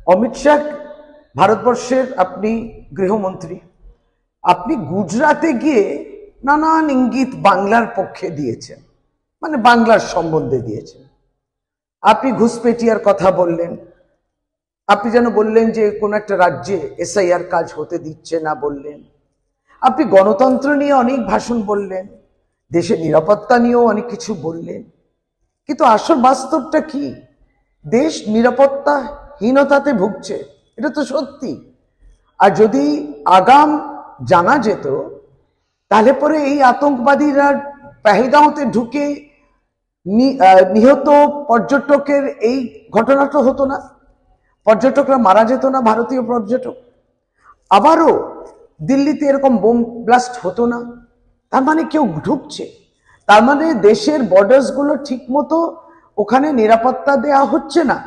অমিত শাহ ভারতবর্ষের আপনি গৃহমন্ত্রী, আপনি গুজরাটে গিয়ে নানান ইঙ্গিত বাংলার পক্ষে দিয়েছেন, মানে বাংলার সম্বন্ধে দিয়েছেন। আপনি ঘুষপেটিয়ার কথা বললেন, আপনি যেন বললেন যে কোন একটা রাজ্যে এসআইআর কাজ হতে দিচ্ছে না বললেন। আপনি গণতন্ত্র নিয়ে অনেক ভাষণ বললেন, দেশের নিরাপত্তা নিয়েও অনেক কিছু বললেন, কিন্তু আসল বাস্তবটা কি? দেশ নিরাপত্তাহীনতাতে ভুগছে, এটা তো সত্যি। আর যদি আগাম জানা যেত তাহলে পরে এই আতঙ্কবাদীরা পেহেলগাঁওতে ঢুকে নিহত পর্যটকের এই ঘটনাটা হতো না, পর্যটকরা মারা যেত না, ভারতীয় পর্যটক। আবারও দিল্লিতে এরকম বোম ব্লাস্ট হতো না। তার মানে কেউ ঢুকছে, তার মানে দেশের বর্ডার্স গুলো ঠিক মতো ওখানে নিরাপত্তা দেয়া হচ্ছে না,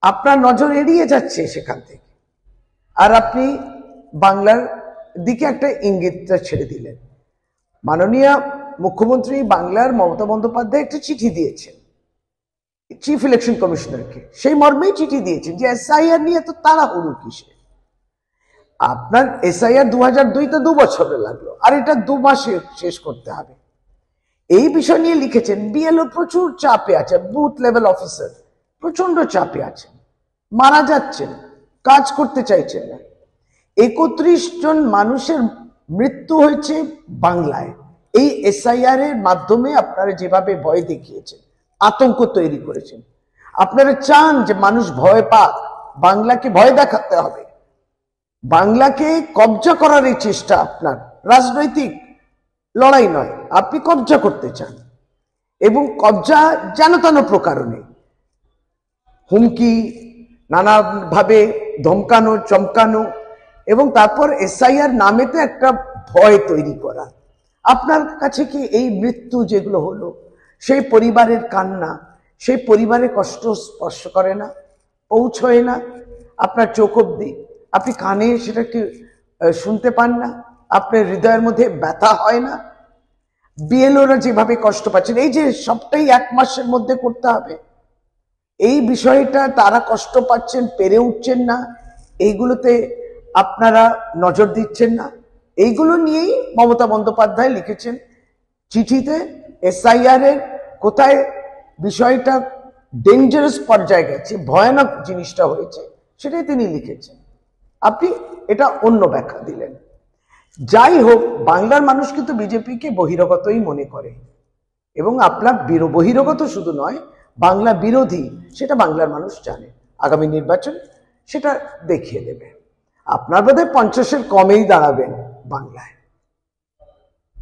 আপনার নজর এড়িয়ে যাচ্ছে সেখান থেকে। আর আপনি বাংলার দিকে একটা ইঙ্গিতটা ছেড়ে দিলেন। মাননীয় মুখ্যমন্ত্রী বাংলার মমতা বন্দ্যোপাধ্যায় একটা চিঠি দিয়েছেন চিফ ইলেকশন কমিশনারকে, সেই মর্মেই চিঠি দিয়েছেন যে এসআইআর নিয়ে তো তাড়াহুড়ো কিসে। আপনার এসআইআর 2002-তে 2 বছরে লাগলো, আর এটা 2 মাসে শেষ করতে হবে। এই বিষয় নিয়ে লিখেছেন বিএলও প্রচুর চাপে আছে, বুথ লেভেল অফিসার প্রচন্ড চাপে আছেন, মারা যাচ্ছেন, কাজ করতে চাইছেন না। 31 জন মানুষের মৃত্যু হয়েছে বাংলায় এই এসআইআর এর মাধ্যমে। আপনারা যেভাবে ভয় দেখিয়েছেন, আতঙ্ক তৈরি করেছেন, আপনারা চান যে মানুষ ভয় পাক, বাংলাকে ভয় দেখাতে হবে, বাংলাকে কবজা করার এই চেষ্টা আপনার রাজনৈতিক লড়াই নয়, আপনি কবজা করতে চান। এবং কবজা যেন তেন প্রকারও নেই, হুমকি, নানাভাবে ধমকানো চমকানো, এবং তারপর এসআইআর নামেতে একটা ভয় তৈরি করা। আপনার কাছে কি এই মৃত্যু যেগুলো হলো, সেই পরিবারের কান্না, সেই পরিবারের কষ্ট স্পর্শ করে না, পৌঁছয় না আপনার চোখ অব্দি? আপনি কানে সেটাকে শুনতে পান না? আপনার হৃদয়ের মধ্যে ব্যথা হয় না? বিএলওরা যেভাবে কষ্ট পাচ্ছেন, এই যে সবটাই 1 মাসের মধ্যে করতে হবে, এই বিষয়টা তারা কষ্ট পাচ্ছেন, পেরে উঠছেন না, এইগুলোতে আপনারা নজর দিচ্ছেন না। এইগুলো নিয়েই মমতা বন্দ্যোপাধ্যায় লিখেছেন চিঠিতে, এসআইআর এর কোথায় বিষয়টা ডেঞ্জারাস পর্যায়ে গেছে, ভয়ানক জিনিসটা হয়েছে, সেটাই তিনি লিখেছেন। আপনি এটা অন্য ব্যাখ্যা দিলেন। যাই হোক, বাংলার মানুষ কিন্তু বিজেপিকে বহিরাগতই মনে করে, এবং আপনার বহিরাগত শুধু নয়, বাংলা বিরোধী, সেটা বাংলার মানুষ জানে। আগামী নির্বাচন সেটা দেখিয়ে দেবে। আপনার বোধহয় 50-এর কমেই দাঁড়াবেন বাংলায়।